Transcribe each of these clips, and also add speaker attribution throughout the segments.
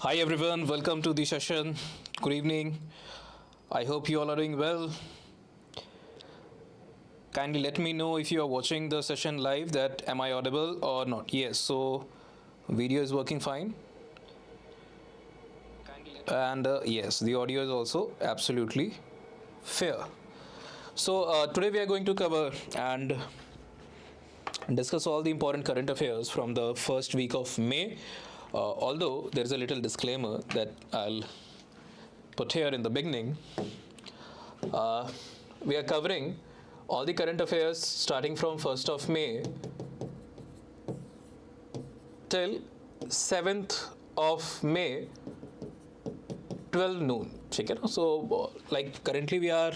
Speaker 1: Hi everyone, welcome to the session. Good evening. I hope you all are doing well. Kindly let me know if you are watching the session live that am I audible or not. Yes, so video is working fine. And yes, the audio is also absolutely fair. So today we are going to cover and discuss all the important current affairs from the first week of May. Although there is a little disclaimer that I'll put here in the beginning. We are covering all the current affairs starting from 1st of May till 7th of May 12 noon. So like currently we are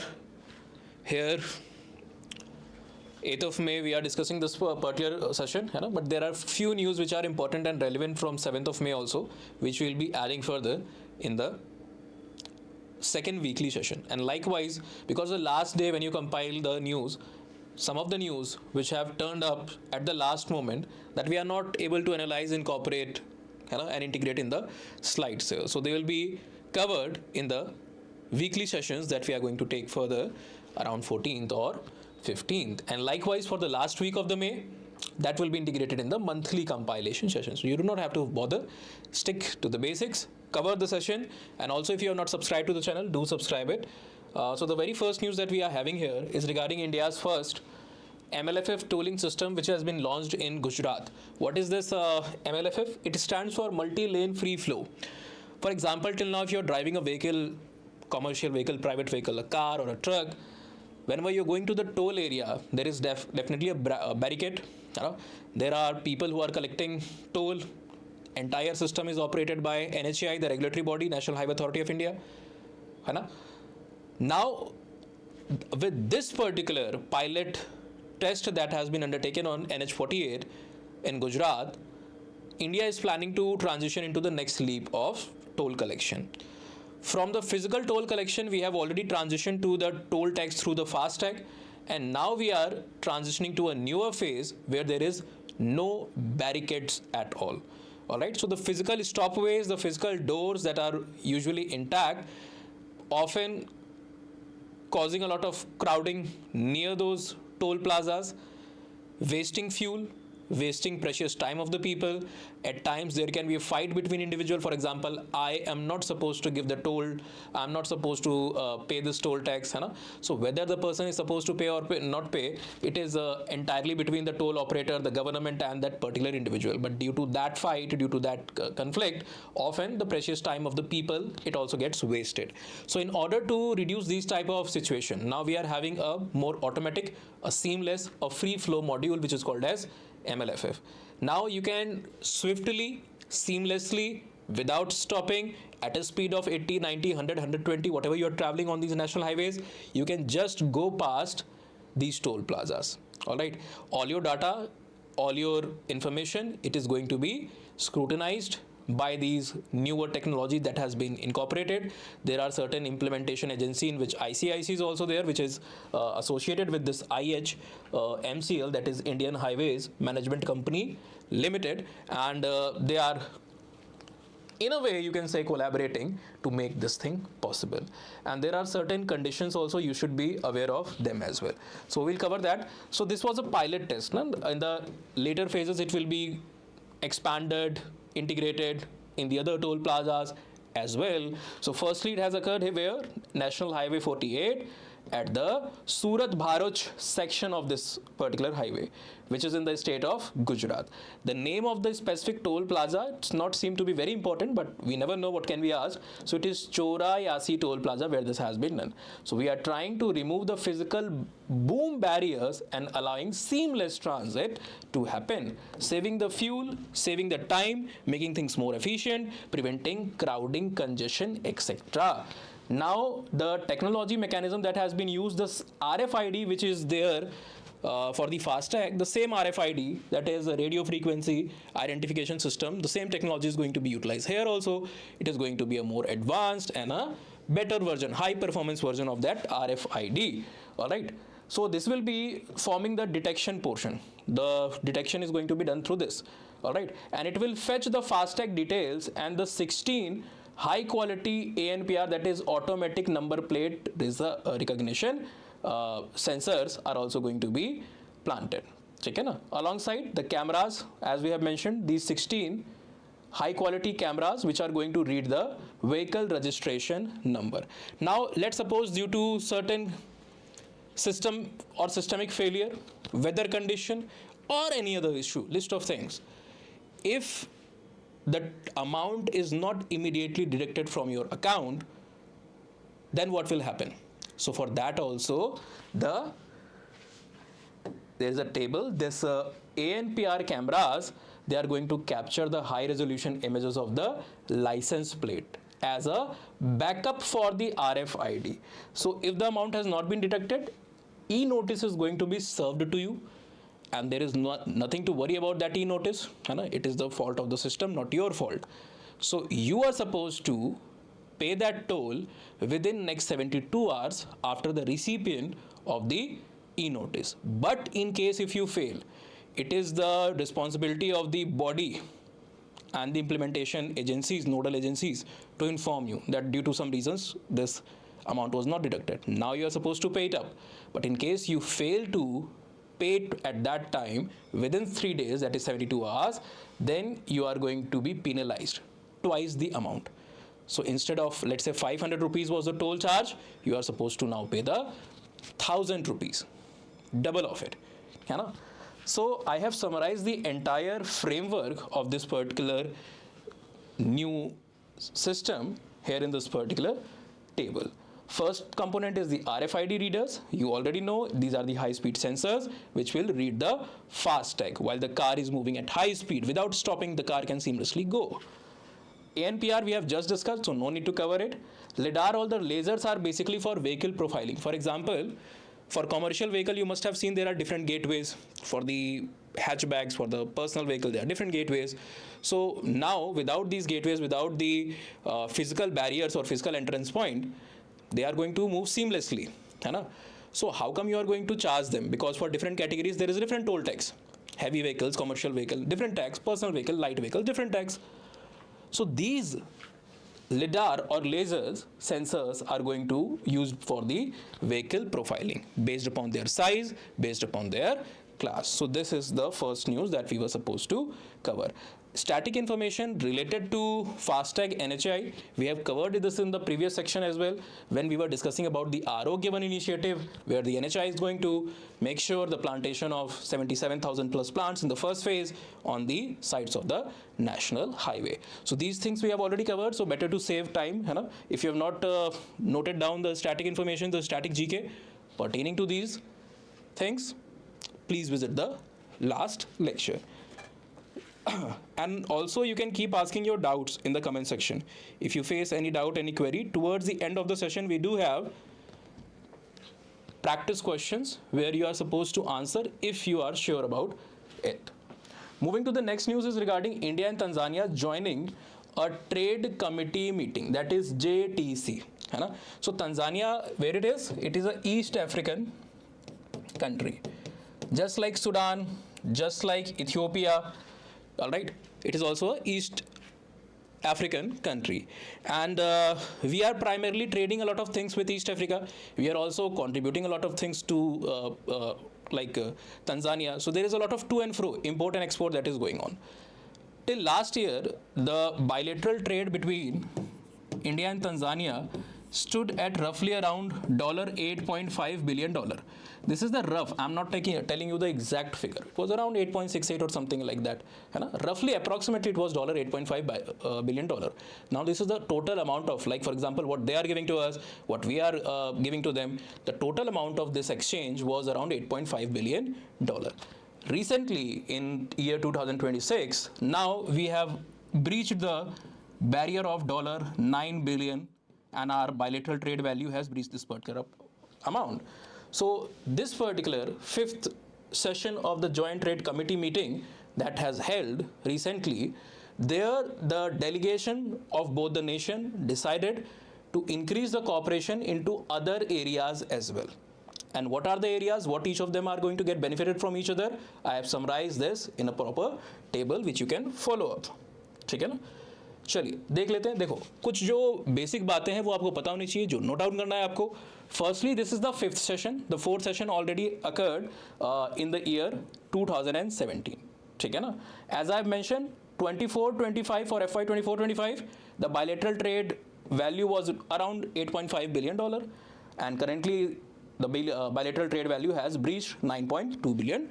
Speaker 1: here 8th of May we are discussing this particular session, but there are few news which are important and relevant from 7th of May also, which we will be adding further in the second weekly session. And likewise, because the last day when you compile the news, some of the news which have turned up at the last moment that we are not able to analyze, incorporate, and integrate in the slides here. So they will be covered in the weekly sessions that we are going to take further around 14th or 15th. And likewise for the last week of the May, that will be integrated in the monthly compilation session. So you do not have to bother, stick to the basics, cover the session, and also if you have not subscribed to the channel, do subscribe it. So the very first news that we are having here is regarding India's first MLFF tolling system which has been launched in Gujarat. What is this MLFF? It stands for multi-lane free flow. For example, till now if you are driving a vehicle, commercial vehicle, private vehicle, a car or a truck, whenever you're going to the toll area, there is definitely a barricade. There are people who are collecting toll. Entire system is operated by NHAI, the regulatory body, National Highway Authority of India. Now, with this particular pilot test that has been undertaken on NH48 in Gujarat, India is planning to transition into the next leap of toll collection. From the physical toll collection, we have already transitioned to the toll tax through the FASTag, and now we are transitioning to a newer phase where there is no barricades at all. Alright, so the physical stopways, the physical doors that are usually intact, often causing a lot of crowding near those toll plazas, wasting fuel, wasting precious time of the people. At times there can be a fight between individual. For example, I am not supposed to give the toll, I am not supposed to pay this toll tax. So whether the person is supposed to pay or not pay, it is entirely between the toll operator, the government and that particular individual. But due to that fight, due to that conflict, often the precious time of the people, it also gets wasted. So in order to reduce these type of situation, now we are having a more automatic, a seamless, a free flow module which is called as MLFF. Now you can swiftly, seamlessly, without stopping, at a speed of 80, 90, 100, 120, whatever you are traveling on these national highways, you can just go past these toll plazas. Alright, all your data, all your information, it is going to be scrutinized by these newer technology that has been incorporated. There are certain implementation agency in which ICIC is also there, which is associated with this MCL, that is Indian Highways Management Company Limited, and they are, in a way you can say, collaborating to make this thing possible. And there are certain conditions also, you should be aware of them as well. So we'll cover that. So this was a pilot test. In the later phases it will be expanded, integrated in the other toll plazas as well. So firstly it has occurred where National Highway 48 at the Surat Bharuch section of this particular highway, which is in the state of Gujarat. The name of the specific toll plaza, it's not seem to be very important, but we never know what can be asked. So it is Chorayasi toll plaza where this has been done. So we are trying to remove the physical boom barriers and allowing seamless transit to happen, saving the fuel, saving the time, making things more efficient, preventing crowding, congestion, etc. Now the technology mechanism that has been used, this RFID which is there for the FASTag, the same RFID, that is a radio frequency identification system, the same technology is going to be utilized here also. It is going to be a more advanced and a better version, high performance version of that RFID. Alright, so this will be forming the detection portion. The detection is going to be done through this. all right, and it will fetch the FASTag details and the 16 high quality ANPR, that is automatic number plate recognition sensors are also going to be planted. Okay, na? Alongside the cameras, as we have mentioned, these 16 high quality cameras which are going to read the vehicle registration number. Now let's suppose due to certain system or systemic failure, weather condition or any other issue, list of things, if the amount is not immediately deducted from your account, then what will happen? So for that also there is a table. This ANPR cameras, they are going to capture the high resolution images of the license plate as a backup for the RFID. So if the amount has not been detected, e-notice is going to be served to you, and there is nothing to worry about that e-notice. It is the fault of the system, not your fault. So you are supposed to pay that toll within next 72 hours after the recipient of the e-notice. But in case if you fail, it is the responsibility of the body and the implementation agencies, nodal agencies, to inform you that due to some reasons this amount was not deducted. Now you are supposed to pay it up. But in case you fail to pay it at that time within 3 days, that is 72 hours, then you are going to be penalized twice the amount. So instead of, let's say 500 rupees was the toll charge, you are supposed to now pay the 1000 rupees, double of it. So I have summarized the entire framework of this particular new system here in this particular table. First component is the RFID readers. You already know these are the high-speed sensors which will read the FASTag. While the car is moving at high speed, without stopping, the car can seamlessly go. ANPR we have just discussed, so no need to cover it. LiDAR, all the lasers are basically for vehicle profiling. For example, for commercial vehicle, you must have seen there are different gateways. For the hatchbacks, for the personal vehicle, there are different gateways. So now without these gateways, without the physical barriers or physical entrance point, they are going to move seamlessly. So how come you are going to charge them? Because for different categories there is a different toll tax. Heavy vehicles, commercial vehicle, different tax, personal vehicle, light vehicle, different tax. So these LiDAR or lasers sensors are going to use for the vehicle profiling based upon their size, based upon their class. So this is the first news that we were supposed to cover. Static information related to FASTag NHI, we have covered this in the previous section as well when we were discussing about the RO given initiative, where the NHI is going to make sure the plantation of 77,000 plus plants in the first phase on the sides of the national highway. So these things we have already covered, so better to save time. If you have not noted down the static information, the static GK pertaining to these things, please visit the last lecture. And also you can keep asking your doubts in the comment section. If you face any doubt, any query, towards the end of the session we do have practice questions where you are supposed to answer if you are sure about it. Moving to the next news is regarding India and Tanzania joining a trade committee meeting, that is JTC. So Tanzania, where it is an East African country, just like Sudan, just like Ethiopia. All right, it is also an East African country, and we are primarily trading a lot of things with East Africa. We are also contributing a lot of things to Tanzania. So there is a lot of to and fro, import and export, that is going on. Till last year, the bilateral trade between India and Tanzania stood at roughly around $8.5 billion. This is the rough, I'm not telling you the exact figure. It was around 8.68 or something like that. Roughly, approximately, it was $8.5 billion. Now, this is the total amount of, like, for example, what they are giving to us, what we are giving to them. The total amount of this exchange was around $8.5 billion. Recently, in year 2026, now we have breached the barrier of $9 billion, and our bilateral trade value has breached this particular amount. So this particular fifth session of the Joint Trade Committee meeting that has held recently, there the delegation of both the nation decided to increase the cooperation into other areas as well. And what are the areas, what each of them are going to get benefited from each other? I have summarized this in a proper table which you can follow up. ठीक है ना? चलिए देख लेते हैं. देखो कुछ जो बेसिक बातें हैं वो आपको पता होनी चाहिए, जो नोट डाउन करना है आपको. Firstly, this is the fifth session. The fourth session already occurred in the year 2017. ठीक है ना? As I have mentioned, 24-25 for FY 24-25, the bilateral trade value was around $8.5 billion, and currently the bilateral trade value has breached $9.2 billion.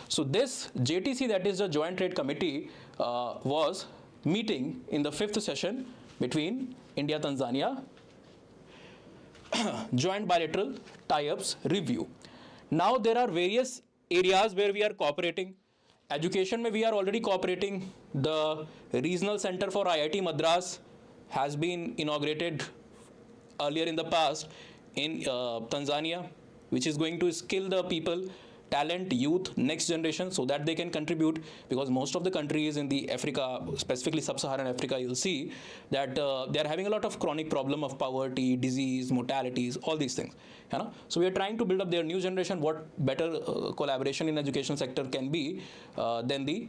Speaker 1: So this JTC, that is the Joint Trade Committee, was meeting in the fifth session between India-Tanzania joint bilateral tie-ups review. Now there are various areas where we are cooperating. Education mein we are already cooperating. The regional center for IIT Madras has been inaugurated earlier in the past in Tanzania, which is going to skill the people, talent, youth, next generation, so that they can contribute, because most of the countries in the Africa, specifically sub-Saharan Africa, you'll see that they are having a lot of chronic problem of poverty, disease, mortalities, all these things. You know? So we are trying to build up their new generation. What better collaboration in education sector can be than the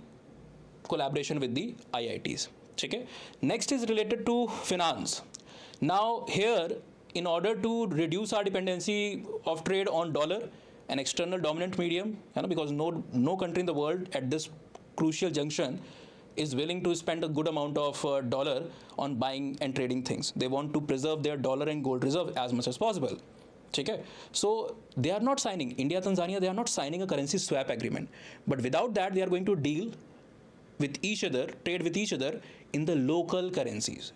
Speaker 1: collaboration with the IITs. Okay? Next is related to finance. Now here, in order to reduce our dependency of trade on dollar, an external dominant medium, you know, because no country in the world at this crucial junction is willing to spend a good amount of dollar on buying and trading things. They want to preserve their dollar and gold reserve as much as possible. Okay? So they are not signing, India, Tanzania, they are not signing a currency swap agreement. But without that, they are going to deal with each other, trade with each other in the local currencies,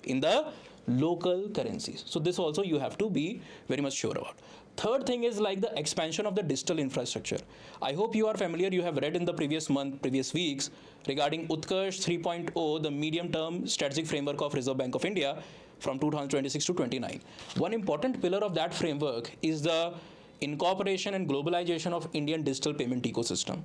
Speaker 1: So this also you have to be very much sure about. Third thing is like the expansion of the digital infrastructure. I hope you are familiar, you have read in the previous weeks regarding Utkarsh 3.0, the medium-term strategic framework of Reserve Bank of India from 2026 to 29. One important pillar of that framework is the incorporation and globalization of Indian digital payment ecosystem,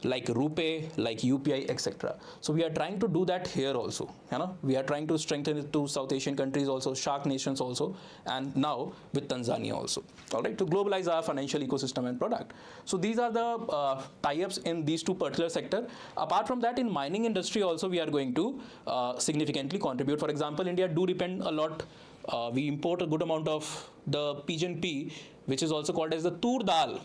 Speaker 1: like RuPay, like UPI, etc. So we are trying to do that here also. You know? We are trying to strengthen it to South Asian countries also, Shark nations also, and now with Tanzania also. All right, to globalize our financial ecosystem and product. So these are the tie-ups in these two particular sectors. Apart from that, in mining industry also we are going to significantly contribute. For example, India do depend a lot. We import a good amount of the pigeon pea, which is also called as the tur dal.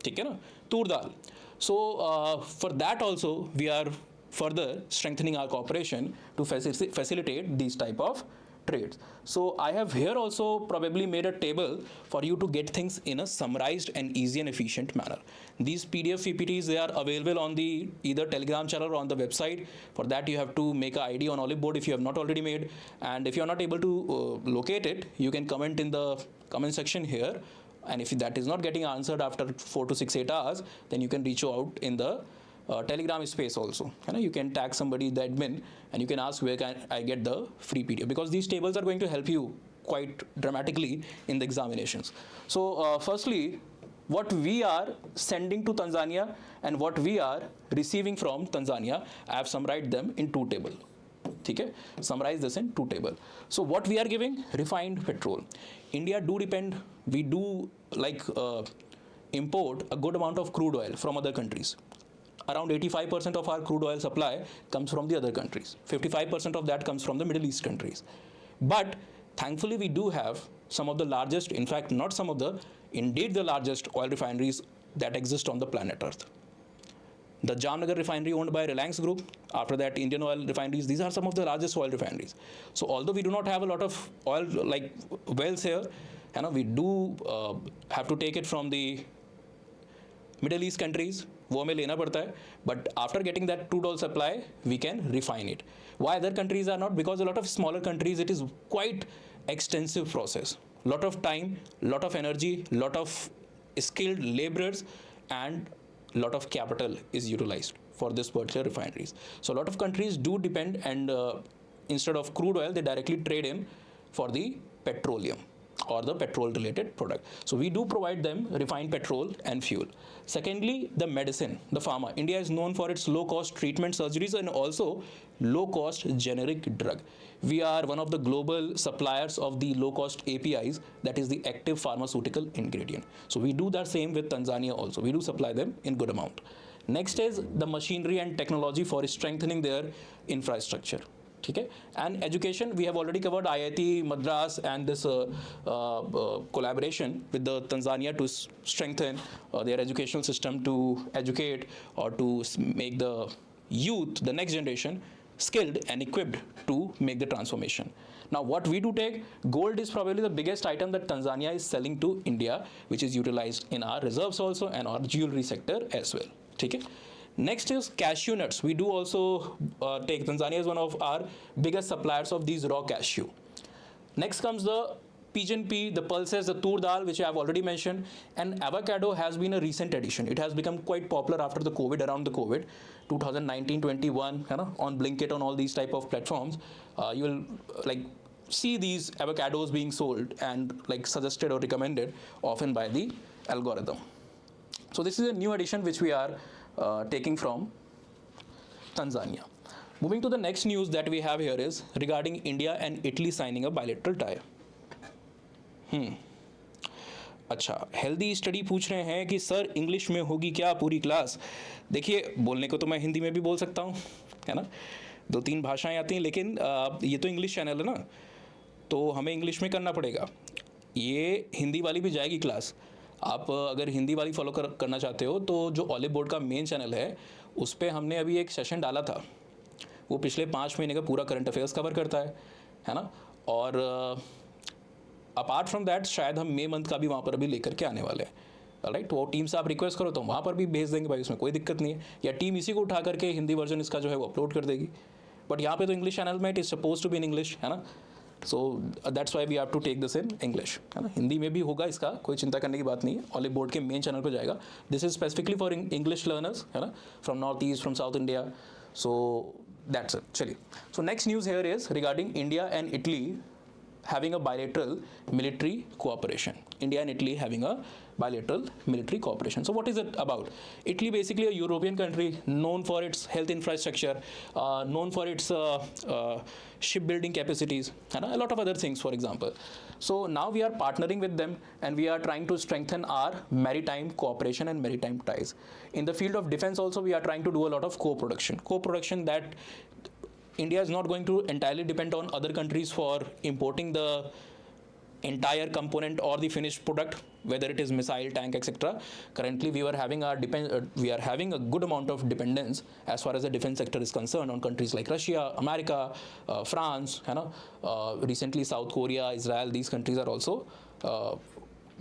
Speaker 1: ठीक है ना? Tur dal. So for that also we are further strengthening our cooperation to facilitate these type of trades. So I have here also probably made a table for you to get things in a summarized and easy and efficient manner. These PDF PPTs, they are available on the either Telegram channel or on the website. For that you have to make an ID on Oliveboard if you have not already made, and if you are not able to locate it, you can comment in the comment section here. And if that is not getting answered after 4 to 6, 8 hours, then you can reach out in the Telegram space also. You can tag somebody, the admin, and you can ask where can I get the free PDF, because these tables are going to help you quite dramatically in the examinations. So firstly, what we are sending to Tanzania and what we are receiving from Tanzania, I have summarized them in 2 tables. Okay? Summarize this in 2 tables. So what we are giving? Refined petrol. India do depend, we do like import a good amount of crude oil from other countries. Around 85% of our crude oil supply comes from the other countries. 55% of that comes from the Middle East countries. But thankfully we do have some of the largest, in fact not some of the, indeed the largest oil refineries that exist on the planet Earth. The Jamnagar refinery owned by Reliance Group, after that Indian Oil refineries, these are some of the largest oil refineries. So although we do not have a lot of oil like wells here, we do have to take it from the Middle East countries, वो हमें लेना पड़ता है, but after getting that $2 supply, we can refine it. Why other countries are not? Because a lot of smaller countries, it is quite extensive process. Lot of time, lot of energy, lot of skilled laborers, and lot of capital is utilized for this particular refineries. So a lot of countries do depend, and instead of crude oil, they directly trade in for the petroleum. or the petrol related product. So we do provide them refined petrol and fuel. Secondly, the medicine, the pharma. India is known for its low cost treatment surgeries and also low cost generic drug. We are one of the global suppliers of the low cost APIs, that is the active pharmaceutical ingredient. So we do that same with Tanzania also. We do supply them in good amount. Next is the machinery and technology for strengthening their infrastructure. Okay? And education, we have already covered IIT Madras and this collaboration with the Tanzania to strengthen their educational system, to educate or to make the youth, the next generation, skilled and equipped to make the transformation. Now what we do take, gold is probably the biggest item that Tanzania is selling to India, which is utilized in our reserves also and our jewelry sector as well. Okay? Next is cashew nuts. We do also take, Tanzania is one of our biggest suppliers of these raw cashew. Next comes the pigeon pea, the pulses, the tur dal, which I have already mentioned, and avocado has been a recent addition. It has become quite popular after the COVID, around the COVID, 2019-21, you know, on Blinkit, on all these type of platforms. You will like see these avocados being sold and like suggested or recommended often by the algorithm. So this is a new addition which we are taking from Tanzania. Moving to the next news that we have here is regarding India and Italy signing a bilateral tie. अच्छा, healthy study पूछ रहे हैं कि sir English में होगी क्या पूरी class? देखिए, बोलने को तो मैं हिंदी में भी बोल सकता हूँ, है ना, 2-3 भाषाएं आती हैं, लेकिन ये तो इंग्लिश चैनल है ना, तो हमें इंग्लिश में करना पड़ेगा. ये हिंदी वाली भी जाएगी क्लास. आप अगर हिंदी वाली फॉलो करना चाहते हो तो जो ओलिवबोर्ड का मेन चैनल है उस पर हमने अभी एक सेशन डाला था. वो पिछले 5 महीने का पूरा करंट अफेयर्स कवर करता है ना. और अपार्ट फ्रॉम दैट शायद हम मई मंथ का भी वहाँ पर अभी लेकर के आने वाले हैं. राइट, वो टीम से आप रिक्वेस्ट करो तो वहाँ पर भी भेज देंगे भाई, उसमें कोई दिक्कत नहीं है. या टीम इसी को उठा करके हिंदी वर्जन इसका जो है वो अपलोड कर देगी. बट यहाँ पे तो इंग्लिश चैनल में it is suppose to be in English, है ना. So that's why we have to take this in English, है ना. हिंदी में भी होगा, इसका कोई चिंता करने की बात नहीं है. ओलिवबोर्ड के मेन चैनल पर जाएगा. This is specifically for English learners, है ना, from north east, from south India. So that's it. चलिए, so next news here is regarding India and Italy having a bilateral military cooperation. India and Italy having a bilateral military cooperation. So what is it about? Italy basically a European country known for its health infrastructure, known for its shipbuilding capacities, and a lot of other things, for example. So now we are partnering with them and we are trying to strengthen our maritime cooperation and maritime ties. In the field of defense also we are trying to do a lot of co-production that India is not going to entirely depend on other countries for importing the entire component or the finished product, whether it is missile, tank, etc. Currently, we are having a good amount of dependence as far as the defense sector is concerned on countries like Russia, America, France, you know, recently South Korea, Israel. These countries are also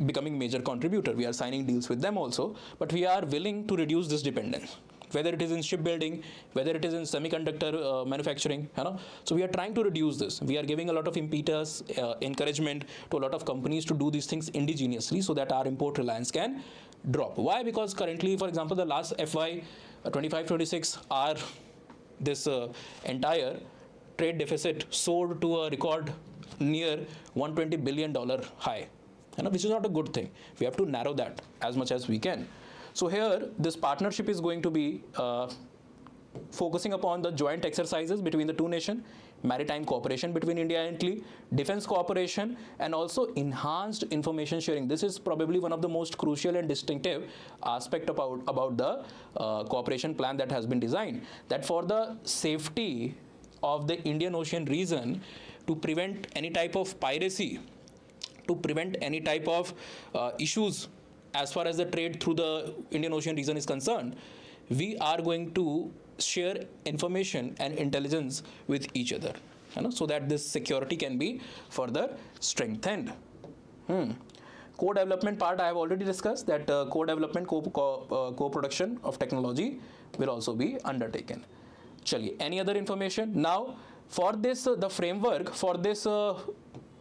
Speaker 1: becoming major contributor. We are signing deals with them also, but we are willing to reduce this dependence, whether it is in shipbuilding, whether it is in semiconductor manufacturing, you know. So we are trying to reduce this. We are giving a lot of impetus, encouragement to a lot of companies to do these things indigenously so that our import reliance can drop. Why? Because currently, for example, the last FY 25-26, our this entire trade deficit soared to a record near $120 billion high, you know, which is not a good thing. We have to narrow that as much as we can. So here, this partnership is going to be focusing upon the joint exercises between the two nations, maritime cooperation between India and Italy, defense cooperation, and also enhanced information sharing. This is probably one of the most crucial and distinctive aspect about the cooperation plan that has been designed, that for the safety of the Indian Ocean region, to prevent any type of piracy, to prevent any type of issues as far as the trade through the Indian Ocean region is concerned, we are going to share information and intelligence with each other, you know, so that this security can be further strengthened. Co-development part I have already discussed, that co-development, co-production of technology will also be undertaken. Chaliye, any other information? Now, for this, the framework for this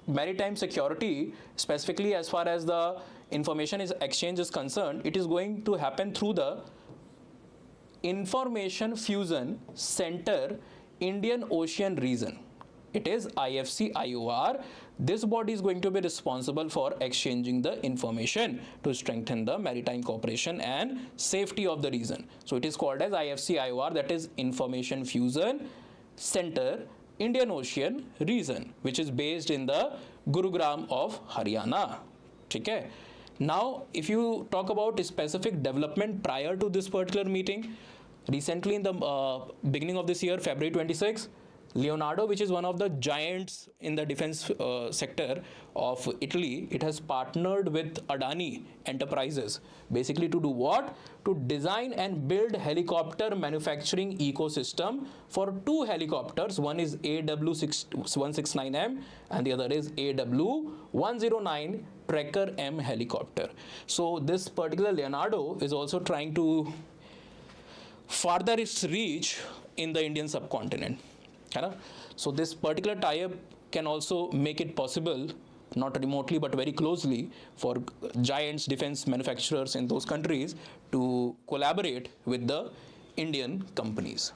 Speaker 1: maritime security, specifically as far as the information exchange is concerned, it is going to happen through the Information Fusion Center Indian Ocean region. It is IFC IOR. This body is going to be responsible for exchanging the information to strengthen the maritime cooperation and safety of the region. So it is called as IFC IOR, that is Information Fusion Center, Indian Ocean region, which is based in the Gurugram of Haryana. Okay. Now, if you talk about specific development prior to this particular meeting, recently in the beginning of this year, February 26, Leonardo, which is one of the giants in the defense sector of Italy, it has partnered with Adani Enterprises, basically to do what? To design and build helicopter manufacturing ecosystem for two helicopters. One is AW169M and the other is AW109 Tracker M helicopter. So this particular Leonardo is also trying to further its reach in the Indian subcontinent. So this particular tie-up can also make it possible, not remotely but very closely, for giants defense manufacturers in those countries to collaborate with the Indian companies.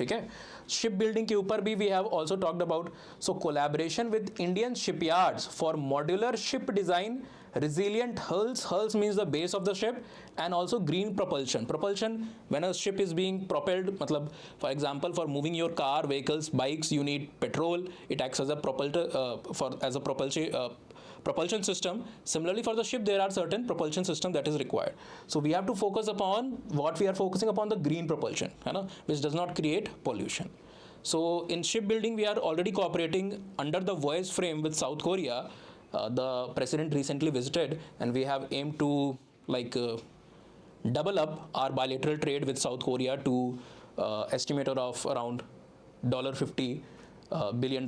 Speaker 1: Okay. Shipbuilding के ऊपर भी we have also talked about. So collaboration with Indian shipyards for modular ship design, resilient hulls. Hulls means the base of the ship, and also green propulsion. Propulsion, when a ship is being propelled, matlab, for example, for moving your car, vehicles, bikes, you need petrol. It acts as a propulsion system. Similarly, for the ship, there are certain propulsion system that is required. So we have to focus upon what we are focusing upon, the green propulsion, which does not create pollution. So in shipbuilding, we are already cooperating under the voice frame with South Korea. The president recently visited, and we have aimed to double up our bilateral trade with South Korea to estimator of around $50 billion.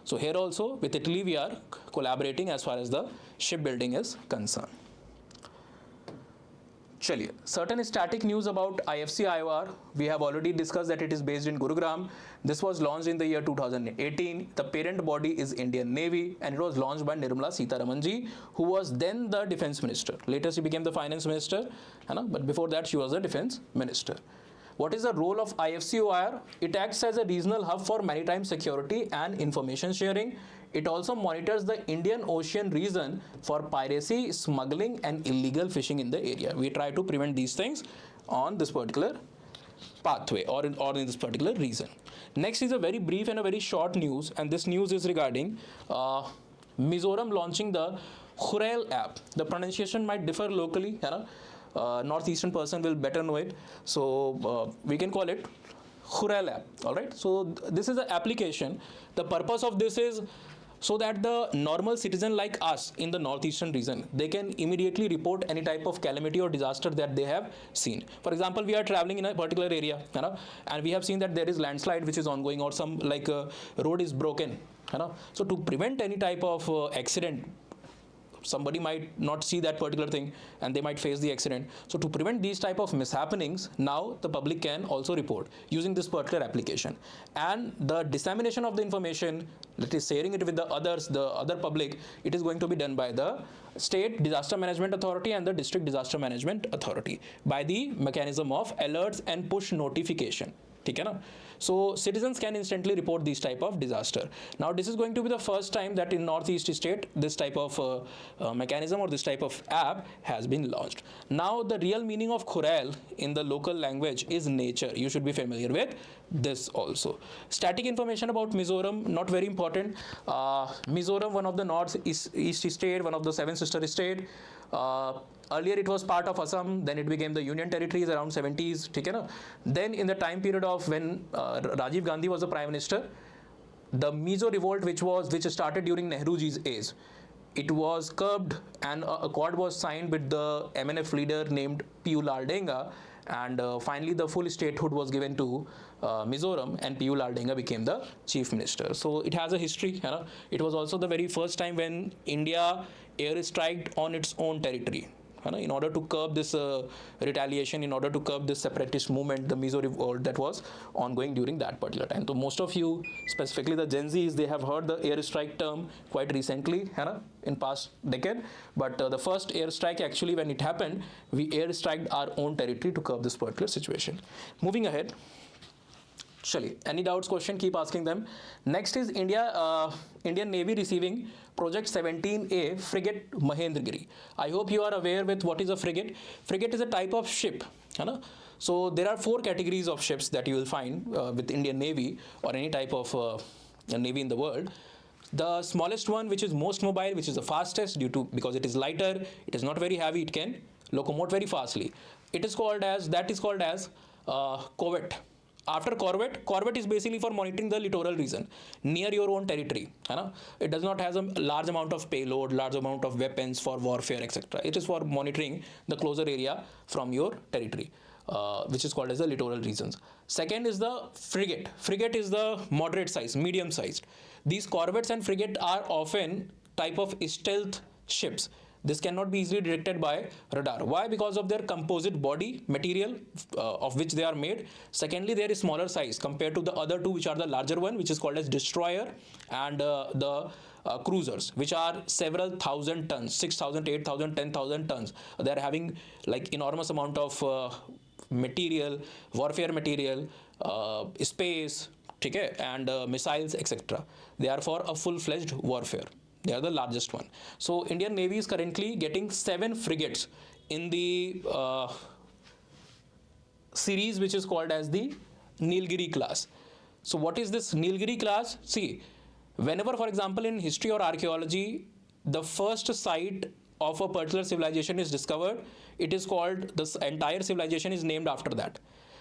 Speaker 1: So here also with Italy we are collaborating as far as the shipbuilding is concerned. Chaliye, certain static news about IFC IOR. We have already discussed that it is based in Gurugram. This was launched in the year 2018. The parent body is Indian Navy, and it was launched by Nirmala Sitharamanji, who was then the defense minister. Later she became the finance minister, but before that she was the defense minister. What is the role of IFC IOR? It acts as a regional hub for maritime security and information sharing. It also monitors the Indian Ocean region for piracy, smuggling, and illegal fishing in the area. We try to prevent these things on this particular pathway or in this particular region. Next is a very brief and a very short news, and this news is regarding Mizoram launching the Khurel app. The pronunciation might differ locally. Northeastern person will better know it. So we can call it Khurel app. All right. So this is an application. The purpose of this is so that the normal citizen like us in the northeastern region, they can immediately report any type of calamity or disaster that they have seen. For example, we are traveling in a particular area, and we have seen that there is landslide which is ongoing, or some road is broken. So to prevent any type of accident, somebody might not see that particular thing and they might face the accident. So to prevent these type of mishappenings, now the public can also report using this particular application. And the dissemination of the information, that is sharing it with the others, the other public, it is going to be done by the State Disaster Management Authority and the District Disaster Management Authority by the mechanism of alerts and push notification. So citizens can instantly report these type of disaster. Now this is going to be the first time that in Northeast state this type of mechanism or this type of app has been launched. Now the real meaning of Khurel in the local language is nature. You should be familiar with this also. Static information about Mizoram, not very important. Mizoram, one of the northeast state, one of the 7 sister state. Earlier it was part of Assam, then it became the Union Territories around 70s. Then in the time period of when Rajiv Gandhi was the Prime Minister, the Mizo revolt which started during Nehruji's age, it was curbed and a accord was signed with the MNF leader named P.U. Laldenga, and finally the full statehood was given to Mizoram, and P.U. Laldenga became the chief minister. So it has a history. It was also the very first time when India airstriked on its own territory. In order to curb this retaliation, in order to curb this separatist movement, the Mizo revolt that was ongoing during that particular time. So most of you, specifically the Gen Zs, they have heard the airstrike term quite recently, in past decade. But the first airstrike, actually when it happened, we airstriked our own territory to curb this particular situation. Moving ahead. चलिए, any doubts question, keep asking them. Next is Indian Navy receiving Project 17A frigate Mahendragiri. I hope you are aware with what is a frigate. Frigate is a type of ship, है ना? So there are 4 categories of ships that you will find with Indian Navy or any type of navy in the world. The smallest one, which is most mobile, which is the fastest because it is lighter, it is not very heavy, it can locomote very fastly. That is called as corvette. After corvette is basically for monitoring the littoral region near your own territory. It does not have a large amount of payload, large amount of weapons for warfare, etc. It is for monitoring the closer area from your territory, which is called as the littoral regions. Second is the frigate. Frigate is the moderate size, medium sized. These corvettes and frigate are often type of stealth ships. This cannot be easily detected by radar. Why? Because of their composite body material of which they are made. Secondly, they are smaller size compared to the other two, which are the larger one, which is called as destroyer, and the cruisers, which are several thousand tons, 6,000, 8,000, 10,000 tons. They are having like enormous amount of material, warfare material, space, okay, and missiles, etc. They are for a full-fledged warfare. They are the largest one. So Indian Navy is currently getting 7 frigates in the series which is called as the Nilgiri class. So what is this Nilgiri class? See, whenever, for example, in history or archaeology, the first site of a particular civilization is discovered, it is called, this entire civilization is named after that.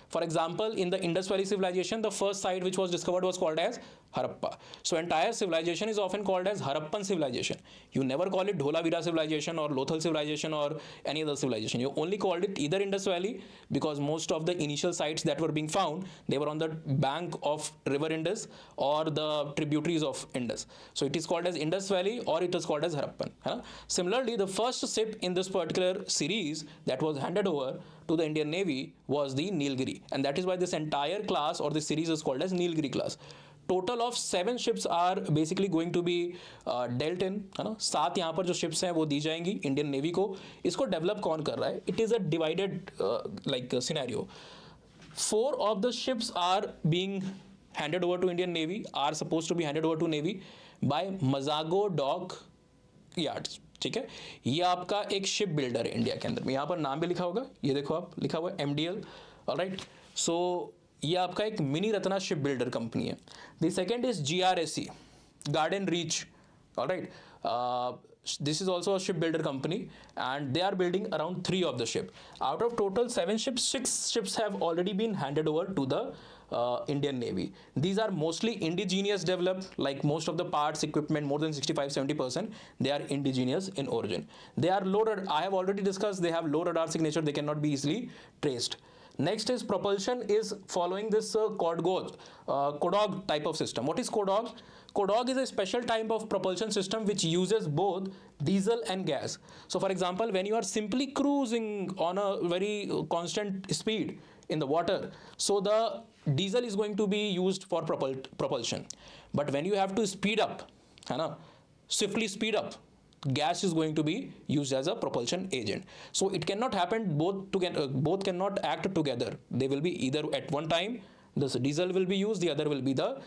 Speaker 1: For example, in the Indus Valley civilization, the first site which was discovered was called as Harappa. So entire civilization is often called as Harappan civilization. You never call it Dholavira civilization or Lothal civilization or any other civilization. You only called it either Indus Valley, because most of the initial sites that were being found, they were on the bank of river Indus or the tributaries of Indus. So it is called as Indus Valley or it is called as Harappan. Similarly, the first ship in this particular series that was handed over to the Indian Navy was the Nilgiri, and that is why this entire class or this series is called as Nilgiri class. Total of 7 ships are basically going to be dealt in, है ना? 7 यहाँ पर जो ships हैं वो दी जाएंगी Indian navy को. इसको डेवलप कौन कर रहा है? It is a divided scenario. 4 of the ships are being handed over to Indian Navy, are supposed to be handed over to Navy by Mazago Dock Yards. ठीक है, ये आपका एक शिप बिल्डर है इंडिया के अंदर में. यहाँ पर नाम भी लिखा होगा, ये देखो आप, लिखा हुआ है MDL. ऑलराइट, सो ये आपका एक mini Ratna ship builder company है. The second is GRSE, Garden Reach. All right, this is also a shipbuilder company, and they are building around 3 of the ship. Out of total 7 ships, 6 ships have already been handed over to the Indian Navy. These are mostly indigenous developed, like most of the parts, equipment, more than 65-70%, they are indigenous in origin. They are low radar. I have already discussed, they have low radar signature, they cannot be easily traced. Next is propulsion is following this CODOG type of system. What is CODOG? CODOG is a special type of propulsion system which uses both diesel and gas. So for example, when you are simply cruising on a very constant speed in the water, so the diesel is going to be used for propulsion. But when you have to speed up, swiftly speed up, gas is going to be used as a propulsion agent. So it cannot happen, both cannot act together. They will be either at one time, the diesel will be used, the other will be the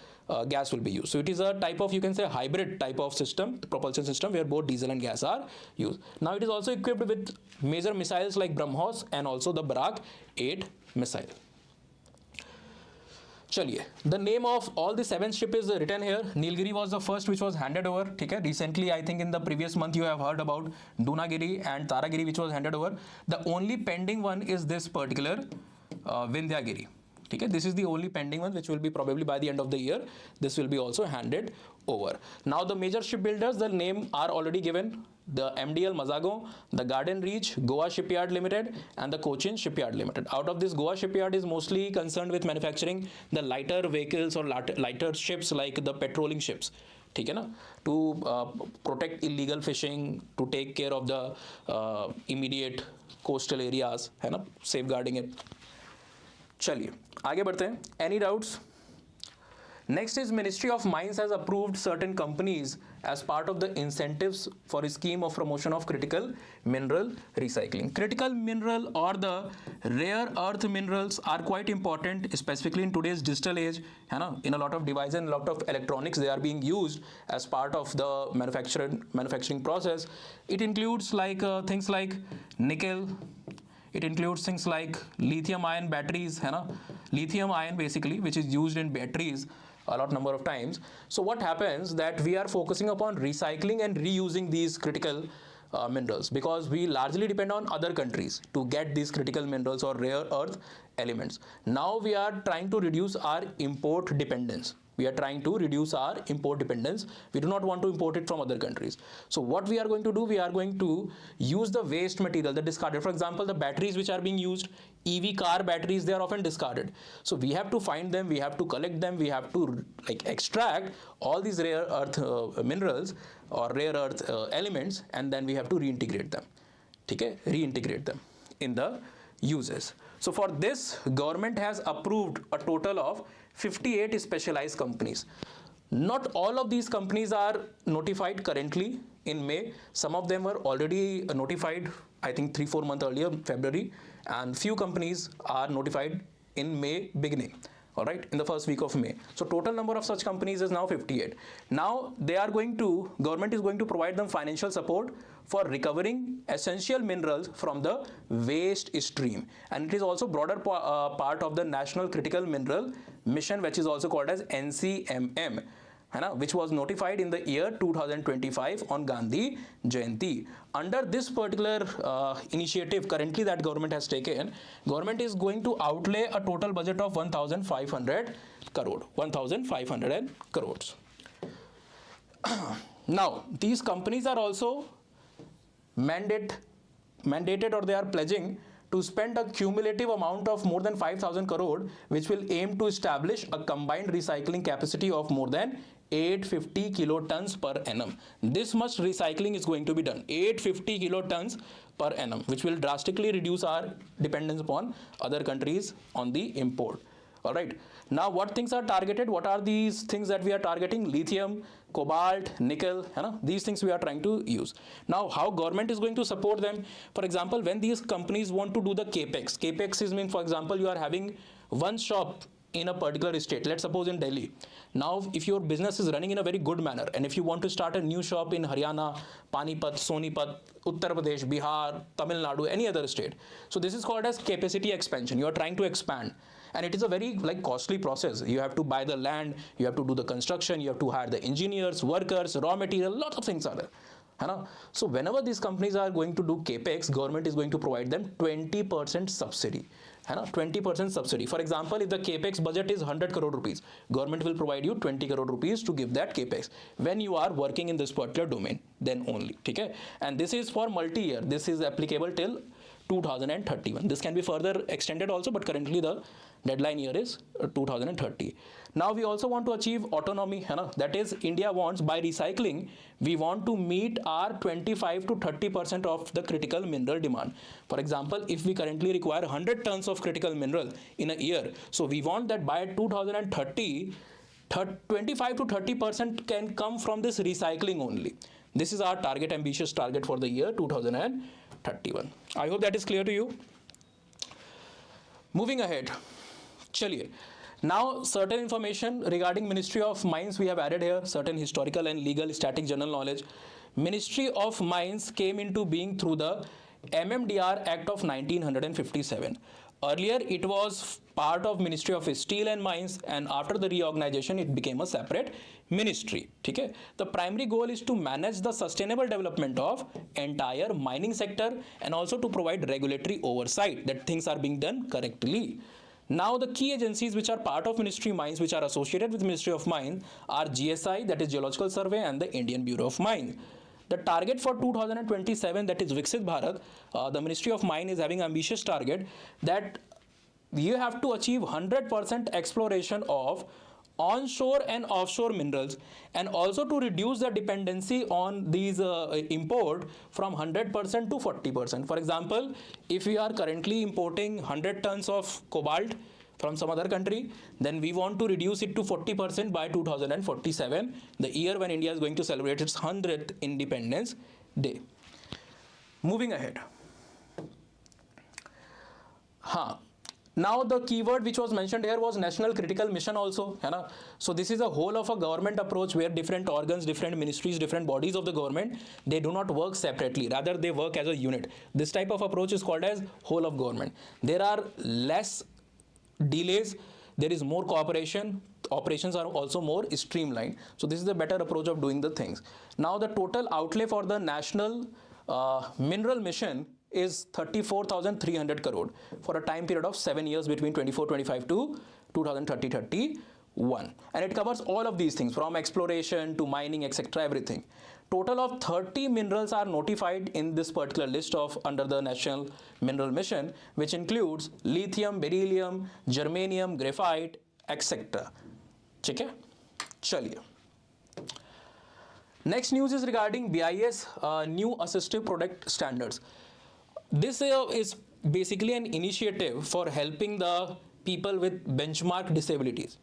Speaker 1: gas will be used. So it is a type of, you can say, hybrid type of system, propulsion system, where both diesel and gas are used. Now it is also equipped with major missiles like BrahMos and also the Barak 8 missile. चलिए, the name of all the 7 ship is written here. Nilgiri was the first which was handed over. ठीक है, recently I think in the previous month you have heard about Dunagiri and Taragiri which was handed over. The only pending one is this particular Vindhyagiri. Okay, this is the only pending one which will be probably by the end of the year. This will be also handed over. Now the major shipbuilders, the name are already given. The MDL Mazago, the Garden Reach, Goa Shipyard Limited, and the Cochin Shipyard Limited. Out of this, Goa Shipyard is mostly concerned with manufacturing the lighter vehicles or lighter ships like the patrolling ships. ठीक है ना, to protect illegal fishing, to take care of the immediate coastal areas, है ना, safeguarding it. चलिए आगे बढ़ते हैं. Any doubts? Next is Ministry of Mines has approved certain companies as part of the incentives for a scheme of promotion of critical mineral recycling. Critical mineral or the rare earth minerals are quite important, specifically in today's digital age. In a lot of devices and a lot of electronics, they are being used as part of the manufacturing process. It includes like things like nickel. It includes things like lithium ion batteries, lithium ion basically, which is used in batteries a lot number of times. So what happens that we are focusing upon recycling and reusing these critical minerals, because we largely depend on other countries to get these critical minerals or rare earth elements. Now we are trying to reduce our import dependence. We are trying to reduce our import dependence. We do not want to import it from other countries. So what we are going to do, we are going to use the waste material, the discarded. For example, the batteries which are being used, EV car batteries, they are often discarded. So we have to find them, we have to collect them, we have to extract all these rare earth minerals or rare earth elements, and then we have to reintegrate them. Okay? Reintegrate them in the uses. So for this, government has approved a total of 58 specialized companies. Not all of these companies are notified currently in May. Some of them were already notified, I think 3-4 months earlier, February, and few companies are notified in May beginning. All right, in the first week of May. So total number of such companies is now 58. Now government is going to provide them financial support for recovering essential minerals from the waste stream. And it is also broader part of the National Critical Mineral Mission, which is also called as NCMM, which was notified in the year 2025 on Gandhi Jayanti. Under this particular initiative currently that government has taken, government is going to outlay a total budget of 1,500 crore. 1,500 crores. Now, these companies are also mandated, or they are pledging to spend a cumulative amount of more than 5,000 crore, which will aim to establish a combined recycling capacity of more than 850 kilotons per annum. This much recycling is going to be done, 850 kilotons per annum, which will drastically reduce our dependence upon other countries on the import. All right. Now, what things are targeted? What are these things that we are targeting? Lithium, cobalt, nickel, these things we are trying to use. Now, how government is going to support them? For example, when these companies want to do the capex is mean, for example, you are having one shop in a particular state, let's suppose in Delhi. Now, if your business is running in a very good manner, and if you want to start a new shop in Haryana, Panipat, Sonipat, Uttar Pradesh, Bihar, Tamil Nadu, any other state. So this is called as capacity expansion. You are trying to expand. And it is a very costly process. You have to buy the land, you have to do the construction, you have to hire the engineers, workers, raw material, lots of things are there. So whenever these companies are going to do capex, government is going to provide them 20% subsidy. 20% subsidy. For example, if the capex budget is 100 crore rupees, government will provide you 20 crore rupees to give that capex when you are working in this particular domain, then only. Okay? And this is for multi-year. This is applicable till 2031. This can be further extended also, but currently the deadline year is 2030. Now we also want to achieve autonomy. That is, India wants, by recycling, we want to meet our 25 to 30% of the critical mineral demand. For example, if we currently require 100 tons of critical mineral in a year, so we want that by 2030, 25 to 30% can come from this recycling only. This is our target, ambitious target for the year 2031. I hope that is clear to you. Moving ahead. Chaliye. Now, certain information regarding Ministry of Mines we have added here, certain historical and legal static general knowledge. Ministry of Mines came into being through the MMDR Act of 1957. Earlier, it was part of Ministry of Steel and Mines, and after the reorganization, it became a separate ministry. Okay? The primary goal is to manage the sustainable development of entire mining sector and also to provide regulatory oversight that things are being done correctly. Now, the key agencies which are part of Ministry of Mines, which are associated with Ministry of Mines, are GSI, that is Geological Survey, and the Indian Bureau of Mines. The target for 2027, that is Viksit Bharat, the Ministry of Mines is having ambitious target that you have to achieve 100% exploration of onshore and offshore minerals, and also to reduce the dependency on these import from 100% to 40%. For example, if we are currently importing 100 tons of cobalt from some other country, then we want to reduce it to 40% by 2047, the year when India is going to celebrate its 100th Independence Day. Moving ahead. Now the keyword which was mentioned here was national critical mission also, है ना? So this is a whole of a government approach where different organs, different ministries, different bodies of the government, they do not work separately, rather they work as a unit. This type of approach is called as whole of government. There are less delays, there is more cooperation, operations are also more streamlined. So this is a better approach of doing the things. Now the total outlay for the national mineral mission is 34,300 crore for a time period of 7 years between 24-25 to 2030-31, and it covers all of these things from exploration to mining, etc., everything. Total of 30 minerals are notified in this particular list of under the National Mineral Mission, which includes lithium, beryllium, germanium, graphite, etc. ठीक है, चलिए. Next news is regarding BIS new assistive product standards. This is basically an initiative for helping the people with benchmark disabilities,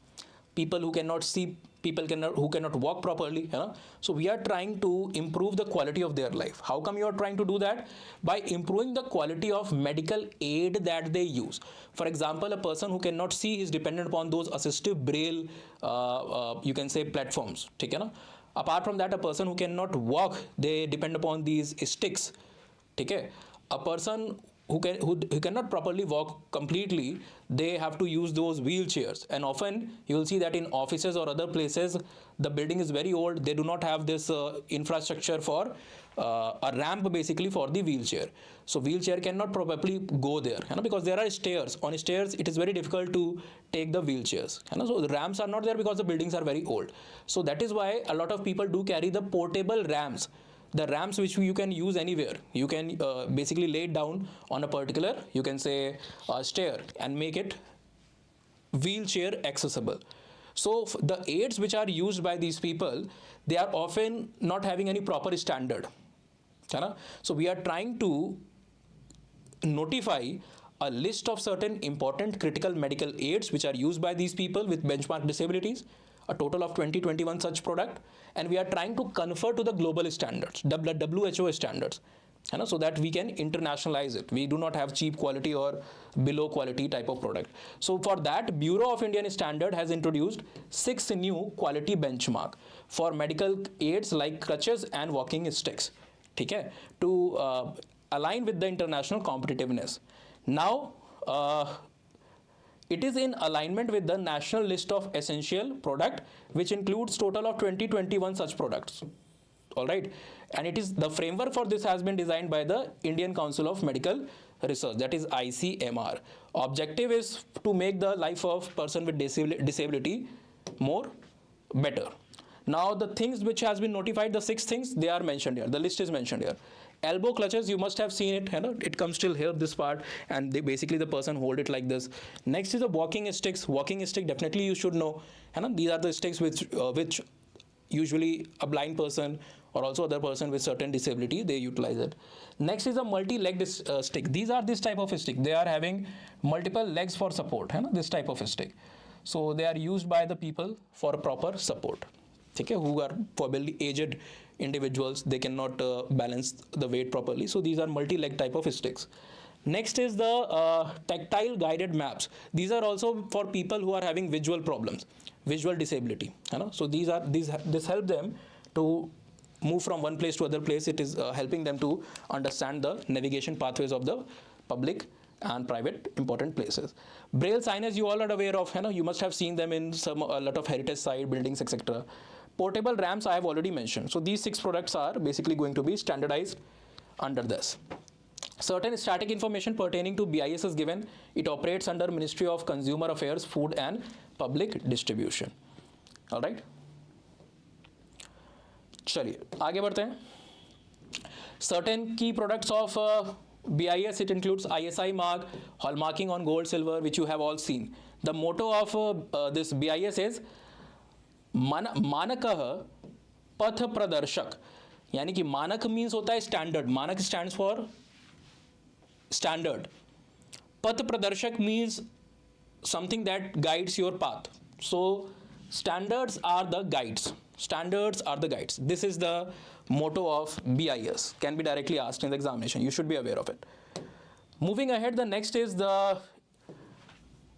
Speaker 1: people who cannot see, people who cannot walk properly, you know? So we are trying to improve the quality of their life. How come you are trying to do that? By improving the quality of medical aid that they use. For example, a person who cannot see is dependent upon those assistive braille you can say platforms, ठीक है ना? Apart from that, a person who cannot walk, they depend upon these sticks, ठीक है? A person who cannot properly walk completely, they have to use those wheelchairs, and often you will see that in offices or other places the building is very old, they do not have this infrastructure for a ramp basically for the wheelchair. So wheelchair cannot probably go there, you know, because there are stairs. On stairs it is very difficult to take the wheelchairs, you know? So the ramps are not there because the buildings are very old. So that is why a lot of people do carry the portable ramps. The ramps which you can use anywhere. You can basically lay it down on a particular, you can say, stair and make it wheelchair accessible. So the aids which are used by these people, they are often not having any proper standard. So we are trying to notify a list of certain important critical medical aids which are used by these people with benchmark disabilities, a total of 20-21 such product, and we are trying to confer to the global standards, WHO standards, so that we can internationalize it. We do not have cheap quality or below quality type of product. So for that, Bureau of Indian Standard has introduced 6 new quality benchmark for medical aids like crutches and walking sticks, okay, to align with the international competitiveness. Now, it is in alignment with the national list of essential product, which includes total of 20-21 such products. All right, and it is the framework for this has been designed by the Indian Council of Medical Research, that is ICMR. Objective is to make the life of person with disability more better. Now the things which has been notified, the 6 things, they are mentioned here. The list is mentioned here. Elbow clutches, you must have seen it, you know, it comes till here, this part, and they basically the person hold it like this. Next is the walking sticks. Walking stick, definitely you should know, you know, these are the sticks which usually a blind person or also other person with certain disability, they utilize it. Next is a multi-legged stick. These are this type of stick. They are having multiple legs for support, you know, this type of stick. So they are used by the people for proper support, okay, who are probably aged individuals, they cannot balance the weight properly. So these are multi-leg type of sticks. Next is the tactile guided maps. These are also for people who are having visual problems, visual disability, you know? So this help them to move from one place to other place. It is helping them to understand the navigation pathways of the public and private important places. Braille signage, you all are aware of, you know, you must have seen them in a lot of heritage site buildings, etc. Portable ramps I have already mentioned. So these 6 products are basically going to be standardized under this. Certain static information pertaining to BIS is given. It operates under Ministry of Consumer Affairs, Food and Public Distribution. All right. चलिए आगे बढ़ते हैं. Certain key products of BIS, it includes ISI mark, hallmarking on gold, silver, which you have all seen. The motto of this BIS is मानकः पथ प्रदर्शक, यानी कि मानक means होता है स्टैंडर्ड, मानक स्टैंड्स फॉर स्टैंडर्ड, पथ प्रदर्शक means something that guides your path. So standards are the guides. Standards are the guides. This is the motto of BIS. Can be directly asked in the examination. You should be aware of it. Moving ahead, the next is the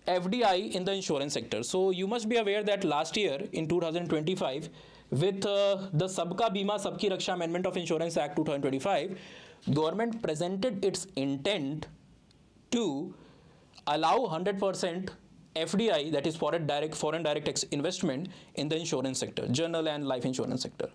Speaker 1: FDI in the insurance sector. So you must be aware that last year in 2025, with the Sabka Bima Sabki Raksha Amendment of Insurance Act 2025, government presented its intent to allow 100% FDI, that is foreign direct investment in the insurance sector, general and life insurance sector.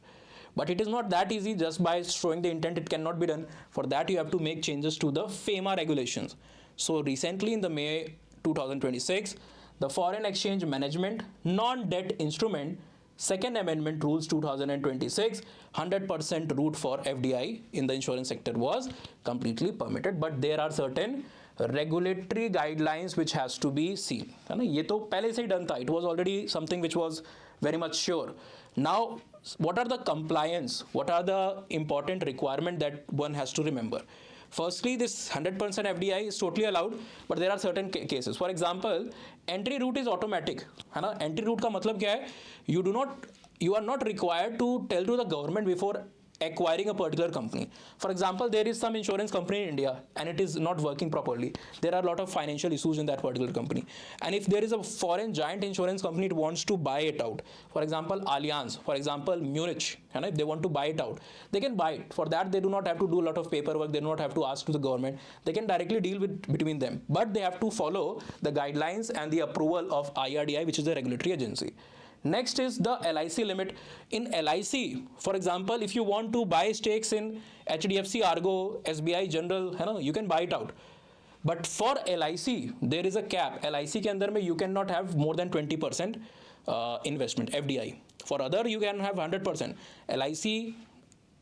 Speaker 1: But it is not that easy. Just by showing the intent, it cannot be done. For that, you have to make changes to the FEMA regulations. So recently in the May 2026, the Foreign Exchange Management Non-Debt Instrument Second Amendment Rules 2026, 100% route for FDI in the insurance sector was completely permitted. But there are certain regulatory guidelines which has to be seen. ये तो पहले से ही done था. It was already something which was very much sure. Now, what are the compliance? What are the important requirement that one has to remember? Firstly, this 100% FDI is totally allowed, but there are certain cases. For example, entry route is automatic. है ना? Entry route का मतलब क्या है? You are not required to tell to the government before acquiring a particular company. For example, there is some insurance company in India and it is not working properly. There are a lot of financial issues in that particular company. And if there is a foreign giant insurance company, it wants to buy it out. For example, Allianz, for example, Munich, and if they want to buy it out, they can buy it. For that, they do not have to do a lot of paperwork. They do not have to ask to the government. They can directly deal with between them. But they have to follow the guidelines and the approval of IRDI, which is the regulatory agency. Next is the LIC limit. In LIC, for example, if you want to buy stakes in HDFC, Argo, SBI, General, you can buy it out. But for LIC, there is a cap. LIC के अंदर में you cannot have more than 20% investment, FDI. For other, you can have 100%. LIC,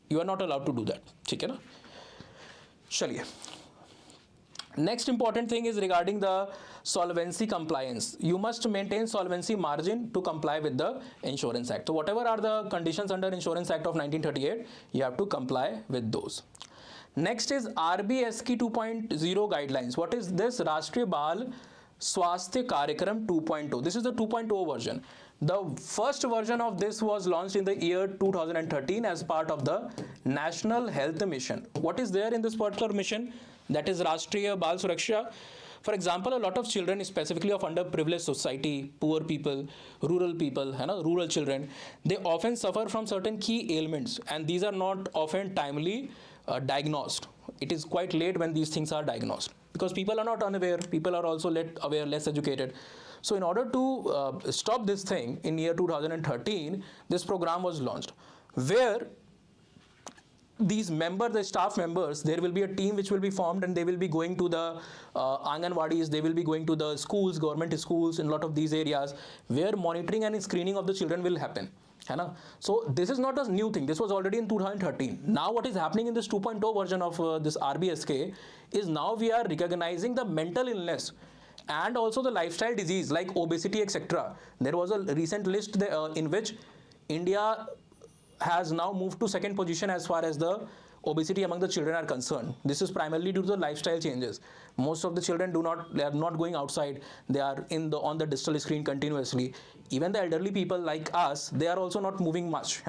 Speaker 1: you are not allowed to do that. ठीक है ना? चलिए. Next important thing is regarding the solvency compliance. You must maintain solvency margin to comply with the Insurance Act. So whatever are the conditions under Insurance Act of 1938, you have to comply with those. Next is RBSK 2.0 guidelines. What is this? Rashtriya Bal Swasthya Karyakram 2.0. This is the 2.0 version. The first version of this was launched in the year 2013 as part of the National Health Mission. What is there in this particular mission? That is Rashtriya Bal Suraksha. For example, a lot of children, specifically of underprivileged society, poor people, rural children, they often suffer from certain key ailments, and these are not often timely diagnosed. It is quite late when these things are diagnosed because people are not unaware. People are also less educated. So in order to stop this thing, in year 2013, this program was launched, where these members, the staff members, there will be a team which will be formed, and they will be going to the Anganwadis, they will be going to the schools, government schools in a lot of these areas where monitoring and screening of the children will happen. So this is not a new thing. This was already in 2013. Now what is happening in this 2.0 version of this RBSK is now we are recognizing the mental illness and also the lifestyle disease like obesity, etc. There was a recent list in which India has now moved to second position as far as the obesity among the children are concerned. This is primarily due to the lifestyle changes. Most of the children they are not going outside. They are on the digital screen continuously. Even the elderly people like us, they are also not moving much.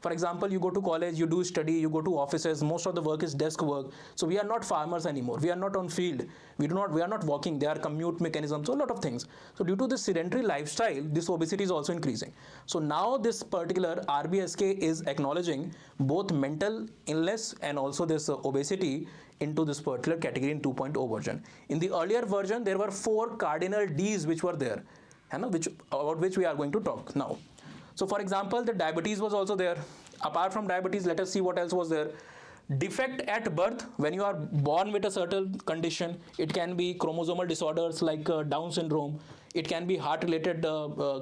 Speaker 1: For example, you go to college, you do study, you go to offices. Most of the work is desk work. So we are not farmers anymore. We are not on field. We are not walking. There are commute mechanisms. So a lot of things. So due to this sedentary lifestyle, this obesity is also increasing. So now this particular RBSK is acknowledging both mental illness and also this obesity into this particular category in 2.0 version. In the earlier version, there were 4 cardinal Ds which were there, about which we are going to talk now. So for example, the diabetes was also there. Apart from diabetes, let us see what else was there. Defect at birth. When you are born with a certain condition, it can be chromosomal disorders like Down syndrome. It can be heart-related,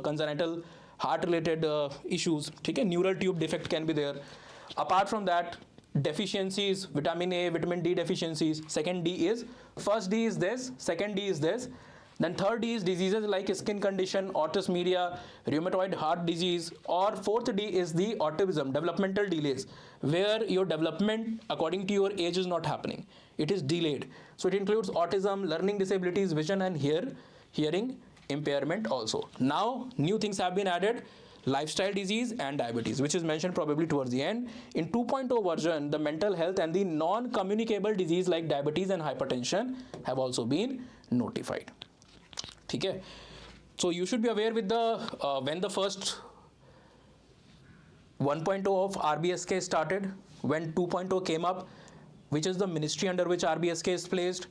Speaker 1: congenital heart-related issues. Neural tube defect can be there. Apart from that, deficiencies, vitamin A, vitamin D deficiencies. Second D is, first D is this, second D is this. Then third D is diseases like skin condition, autism media, rheumatoid heart disease, or fourth D is the autism, developmental delays, where your development according to your age is not happening. It is delayed. So it includes autism, learning disabilities, vision and hearing impairment also. Now new things have been added, lifestyle disease and diabetes, which is mentioned probably towards the end. In 2.0 version, the mental health and the non-communicable disease like diabetes and hypertension have also been notified. Okay, so you should be aware with the when the first 1.0 of RBSK started, when 2.0 came up, which is the ministry under which RBSK is placed,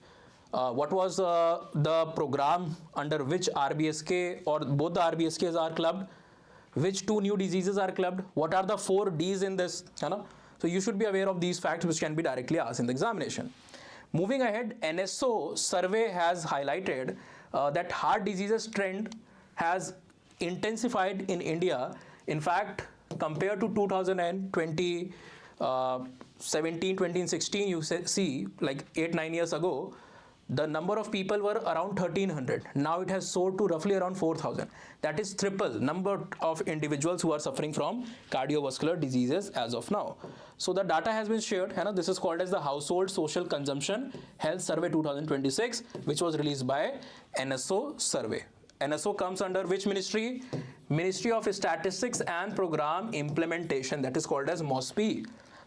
Speaker 1: what was the program under which RBSK or both the RBSKs are clubbed, which two new diseases are clubbed, what are the 4 Ds in this, so you should be aware of these facts which can be directly asked in the examination. Moving ahead, NSO survey has highlighted that heart diseases trend has intensified in India. In fact, compared to 2020, 17, 20, and 16, you see like 8-9 years ago, the number of people were around 1,300. Now it has soared to roughly around 4,000. That is triple number of individuals who are suffering from cardiovascular diseases as of now. So the data has been shared. This is called as the Household Social Consumption Health Survey 2026, which was released by NSO survey. NSO comes under which ministry? Ministry of Statistics and Program Implementation, that is called as MOSPI.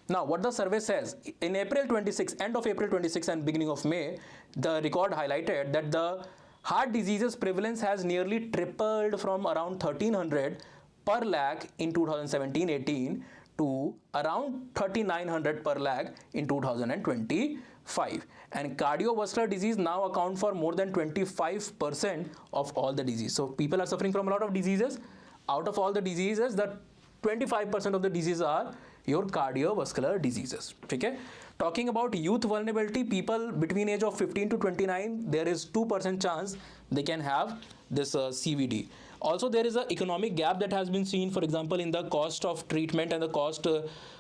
Speaker 1: Now, what the survey says, in April 26, end of April 26 and beginning of May, the record highlighted that the heart diseases prevalence has nearly tripled from around 1,300 per lakh in 2017-18 to around 3,900 per lakh in 2025. And cardiovascular disease now account for more than 25% of all the disease. So people are suffering from a lot of diseases. Out of all the diseases, the 25% of the diseases are your cardiovascular diseases. Okay? Talking about youth vulnerability, people between age of 15 to 29, there is 2% chance they can have this CVD. Also, there is an economic gap that has been seen, for example, in the cost of treatment and the cost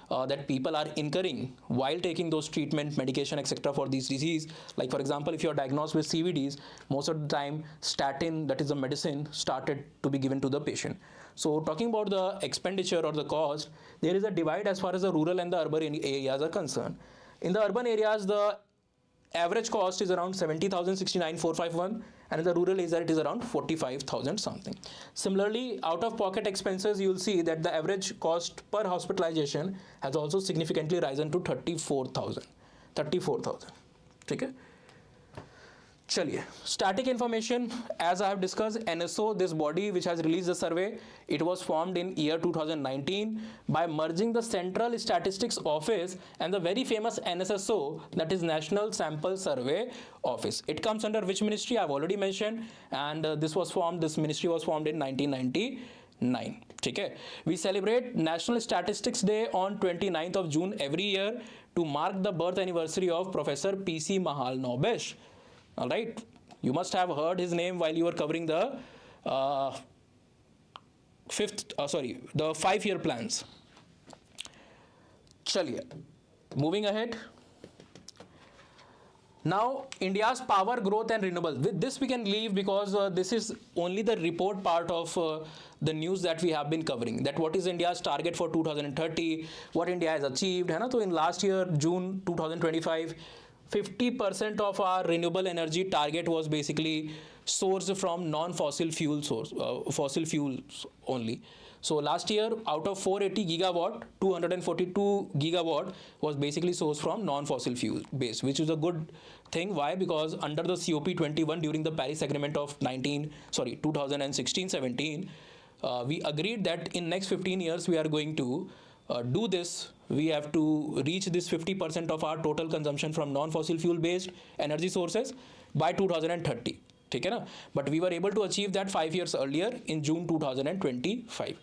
Speaker 1: that people are incurring while taking those treatment, medication, etc. for these disease. Like, for example, if you are diagnosed with CVDs, most of the time statin, that is a medicine, started to be given to the patient. So talking about the expenditure or the cost, there is a divide as far as the rural and the urban areas are concerned. In the urban areas, the average cost is around 70,069,451, and in the rural area it is around 45,000 something. Similarly, out of pocket expenses, you will see that the average cost per hospitalization has also significantly risen to 34,000. Okay? Chaliye, static information, as I have discussed, NSO, this body which has released the survey, it was formed in year 2019 by merging the Central Statistics Office and the very famous NSSO, that is National Sample Survey Office. It comes under which ministry? I have already mentioned, and this ministry was formed in 1999. Okay. We celebrate National Statistics Day on 29th of June every year to mark the birth anniversary of Professor P.C. Mahalanobis. All right, you must have heard his name while you were covering the 5-year plans. Chaliye, moving ahead. Now, India's power growth and renewable. With this we can leave because this is only the report part of the news that we have been covering. That what is India's target for 2030, what India has achieved. So in last year, June 2025, 50% of our renewable energy target was basically sourced from non-fossil fuel fossil fuels only. So last year, out of 480 gigawatt, 242 gigawatt was basically sourced from non-fossil fuel base, which is a good thing. Why? Because under the COP21 during the Paris Agreement of 2016-17, we agreed that in next 15 years we are going to do this. We have to reach this 50% of our total consumption from non-fossil fuel based energy sources by 2030. But we were able to achieve that 5 years earlier in June 2025.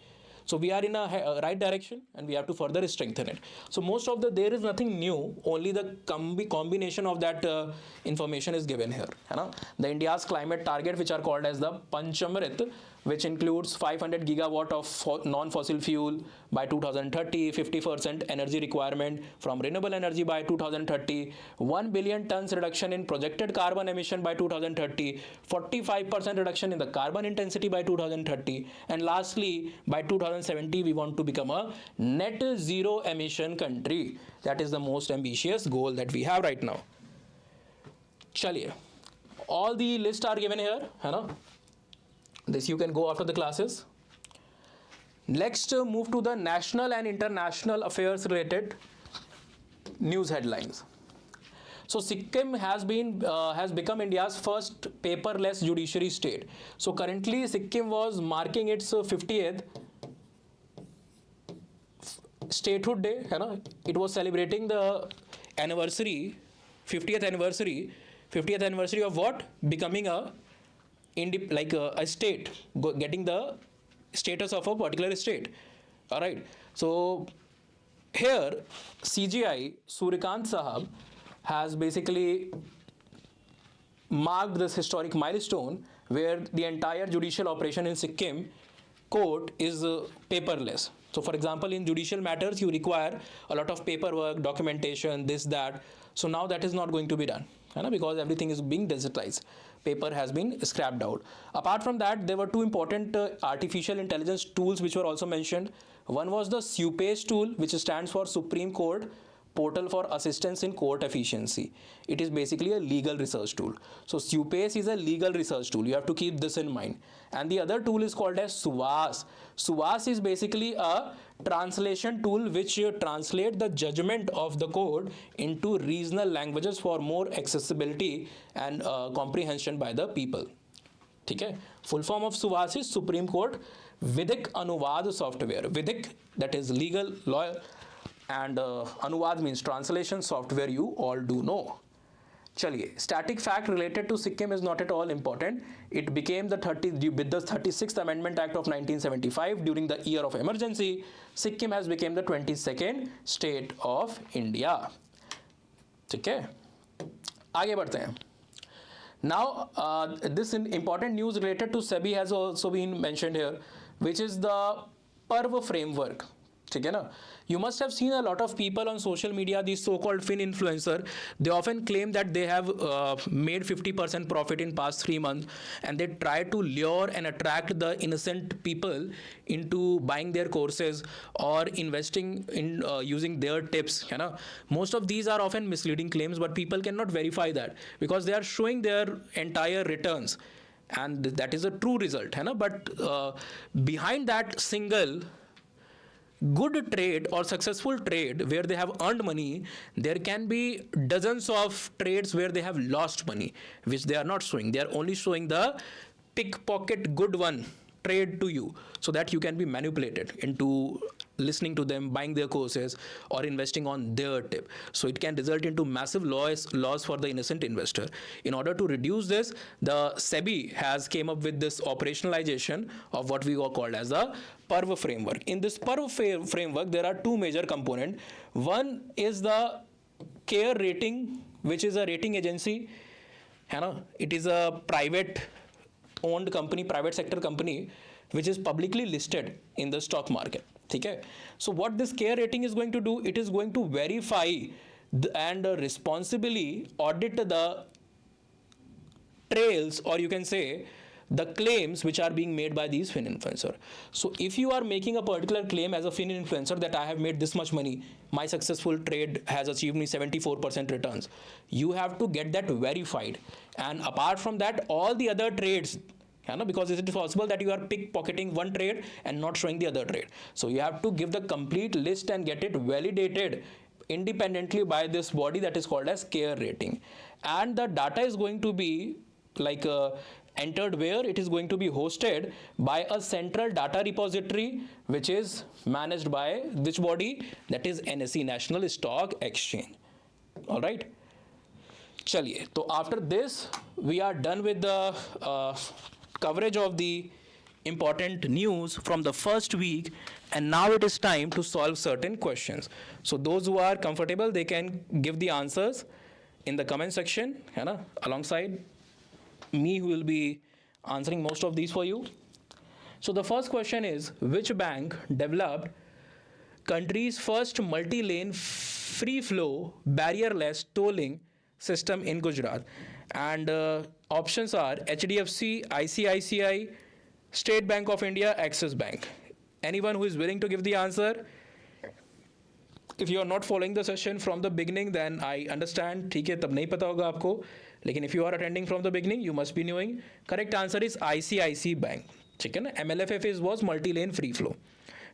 Speaker 1: So we are in a right direction and we have to further strengthen it. So most of there is nothing new, only the combination of that information is given here. The India's climate target, which are called as the Panchamrit, which includes 500 gigawatt of non-fossil fuel by 2030, 50% energy requirement from renewable energy by 2030, 1 billion tons reduction in projected carbon emission by 2030, 45% reduction in the carbon intensity by 2030, and lastly, by 2070, we want to become a net zero emission country. That is the most ambitious goal that we have right now. Chaliye, all the lists are given here, This you can go after the classes. Next, move to the national and international affairs related news headlines. So Sikkim has become India's first paperless judiciary state. So currently Sikkim was marking its 50th statehood day. It was celebrating the anniversary, 50th anniversary of what? Becoming a state, getting the status of a particular state. All right. So here CGI Surikant Sahab has basically marked this historic milestone where the entire judicial operation in Sikkim court is paperless. So for example, in judicial matters, you require a lot of paperwork, documentation, this, that. So now that is not going to be done, because everything is being digitalized. Paper has been scrapped out. Apart from that, there were two important artificial intelligence tools which were also mentioned. One was the SUPACE tool, which stands for Supreme Court Portal for Assistance in Court Efficiency. It is basically a legal research tool. So SUPACE is a legal research tool. You have to keep this in mind. And the other tool is called as SUVAS. SUVAS is basically a translation tool which translate the judgment of the court into regional languages for more accessibility and comprehension by the people. Okay? Full form of SUVAS is Supreme Court Vidik Anuvad software. Vidik, that is legal, lawyer, and Anuvad means translation software, you all do know. Chaliye, static fact related to Sikkim is not at all important. It became with the 36th Amendment Act of 1975 during the year of emergency. Sikkim has become the 22nd state of India. Okay? आगे बढ़ते हैं. Now, this important news related to SEBI has also been mentioned here, which is the PaRRVA framework. You must have seen a lot of people on social media, these so-called fin influencer. They often claim that they have made 50% profit in past 3 months, and they try to lure and attract the innocent people into buying their courses or investing in using their tips. Most of these are often misleading claims, but people cannot verify that because they are showing their entire returns, and that is a true result. But behind that single good trade or successful trade where they have earned money, there can be dozens of trades where they have lost money, which they are not showing. They are only showing the pickpocket good one trade to you, so that you can be manipulated into listening to them, buying their courses, or investing on their tip. So it can result into massive loss for the innocent investor. In order to reduce this, the SEBI has came up with this operationalization of what we called as the PaRRVA framework. In this PaRRVA framework, there are two major components. One is the CARE rating, which is a rating agency. It is a private owned company, private sector company, which is publicly listed in the stock market. Okay? So what this CARE rating is going to do, it is going to verify and responsibly audit the trails, or you can say the claims which are being made by these fin influencers. So if you are making a particular claim as a fin influencer that I have made this much money, my successful trade has achieved me 74% returns, you have to get that verified. And apart from that, all the other trades, because it is possible that you are pickpocketing one trade and not showing the other trade. So you have to give the complete list and get it validated independently by this body that is called as CARE rating. And the data is going to be entered where? It is going to be hosted by a central data repository, which is managed by which body? That is NSE, National Stock Exchange. All right. Chaliye. So after this, we are done with the coverage of the important news from the first week, and now it is time to solve certain questions. So those who are comfortable, they can give the answers in the comment section, alongside me, who will be answering most of these for you. So the first question is, which bank developed country's first multi-lane free flow barrierless tolling system in Gujarat? And options are HDFC, ICICI, State Bank of India, Axis Bank. Anyone who is willing to give the answer? If you are not following the session from the beginning, then I understand. ठीक है, तब नहीं पता होगा आपको. लेकिन if you are attending from the beginning, you must be knowing. Correct answer is ICICI Bank. ठीक है ना. MLFF was multi-lane free flow.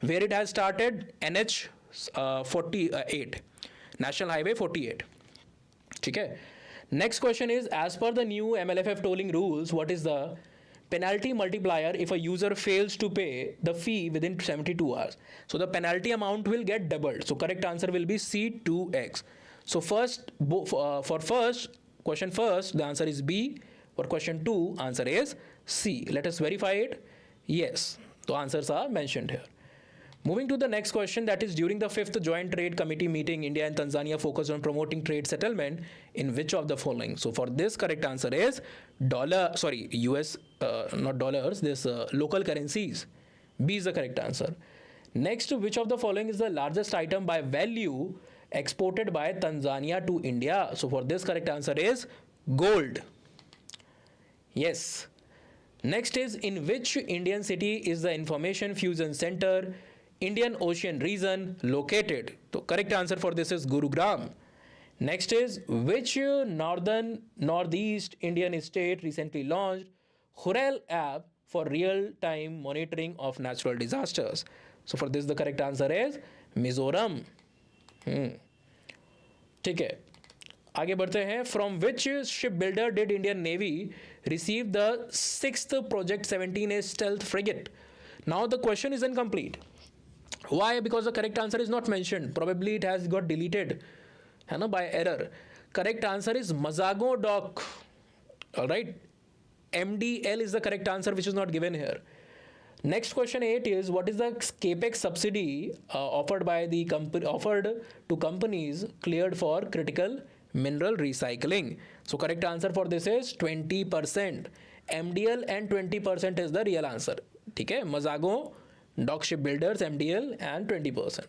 Speaker 1: Where it has started, NH 48, National Highway 48. ठीक है. Next question is, as per the new MLFF tolling rules, what is the penalty multiplier if a user fails to pay the fee within 72 hours? So the penalty amount will get doubled. So correct answer will be C2X. So for question first, the answer is B. For question 2, answer is C. Let us verify it. Yes, the answers are mentioned here. Moving to the next question, that is, during the 5th Joint Trade Committee meeting, India and Tanzania focused on promoting trade settlement in which of the following? So for this, correct answer is US, not dollars, this local currencies. B is the correct answer. Next, which of the following is the largest item by value exported by Tanzania to India? So for this, correct answer is gold. Yes. Next is, in which Indian city is the Information Fusion Center, Indian Ocean region located? So correct answer for this is Gurugram. Next is, which northeast Indian state recently launched Hurel app for real-time monitoring of natural disasters? So for this, the correct answer is Mizoram. ठीक है, आगे बढ़ते हैं. From which shipbuilder did Indian Navy receive the 6th Project 17A stealth frigate? Now the question is incomplete. Why? Because the correct answer is not mentioned. Probably it has got deleted by error. Correct answer is Mazagon Dock. All right. MDL is the correct answer, which is not given here. Next question 8 is, what is the capex subsidy offered to companies cleared for critical mineral recycling? So correct answer for this is 20%. MDL and 20% is the real answer. ठीक है, Mazagon Dock Shipbuilders, MDL and 20%.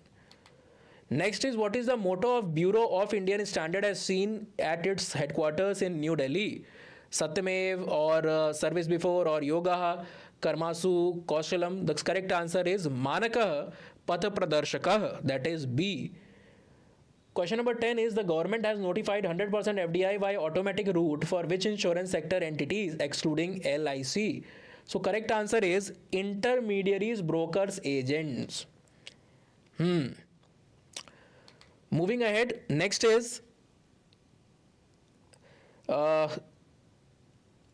Speaker 1: Next is, what is the motto of Bureau of Indian Standard as seen at its headquarters in New Delhi? Satyamev or service before or yoga karmasu kaushalam? The correct answer is Manakah Patha Pradarshakah, that is B. Question number 10 is, the government has notified 100% FDI by automatic route for which insurance sector entities excluding LIC? So correct answer is intermediaries, brokers, agents. Moving ahead, next is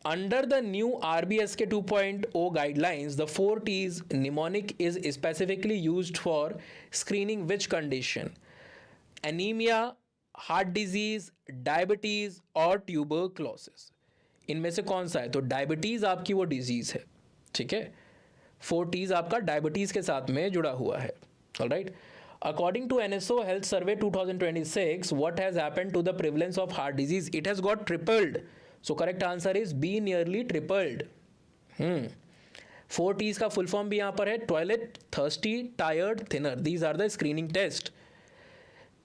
Speaker 1: under the new RBSK 2.0 guidelines, the 4 T's mnemonic is specifically used for screening which condition? Anemia, heart disease, diabetes और tuberculosis. इनमें से कौन सा है? तो diabetes आपकी वो disease है. ठीक है, 4 T's आपका डायबिटीज के साथ में जुड़ा हुआ है. Alright. According to NSO Health Survey 2026, what has happened to the prevalence of heart disease? It has got tripled. So correct answer is B, nearly tripled. 4 T's का full form भी यहाँ पर है: toilet, thirsty, tired, thinner. These are the screening test.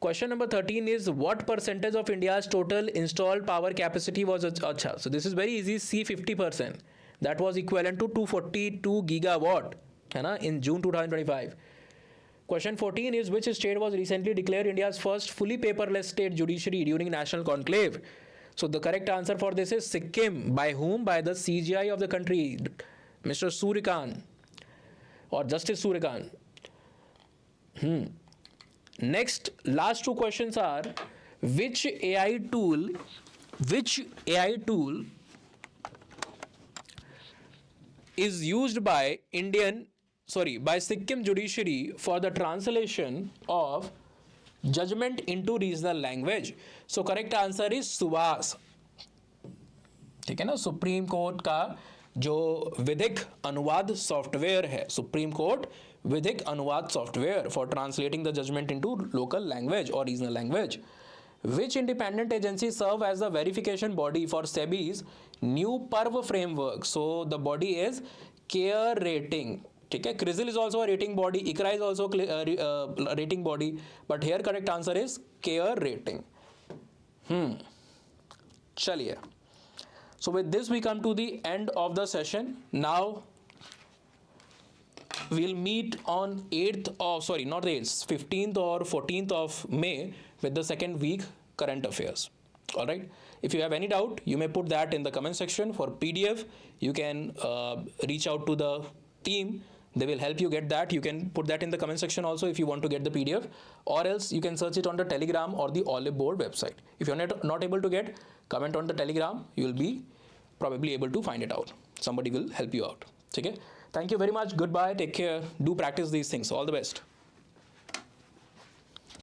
Speaker 1: Question number 13 is, what percentage of India's total installed power capacity was? Acha. So this is very easy. C, 50%. That was equivalent to 242 gigawatt in June 2025. Question 14 is, which state was recently declared India's first fully paperless state judiciary during national conclave? So the correct answer for this is Sikkim. By whom? By the CGI of the country, Mr. Surikant or Justice Surikant. Next, last 2 questions are, which AI tool is used by Sikkim judiciary for the translation of judgment into regional language? So correct answer is सुवास. ठीक है ना, supreme court का जो विधिक Anuvad software है, supreme Court Vidhik Anuvad software for translating the judgement into local language और regional language. Which independent agency serve as the verification body for SEBI's new PaRRVA framework? So the body is Care Rating. ठीक है, CRISIL is also a rating body, ICRA is also a rating body, but here correct answer is Care Rating. चलिए. So with this we come to the end of the session. Now we'll meet on 15th or 14th of May with the second week current affairs. All right. If you have any doubt, you may put that in the comment section. For PDF, you can reach out to the team. They will help you get that. You can put that in the comment section also if you want to get the PDF, or else you can search it on the Telegram or the Oliveboard website. If you're not able to get, comment on the Telegram. You will be probably able to find it out. Somebody will help you out. Okay? Thank you very much. Goodbye. Take care. Do practice these things. All the best.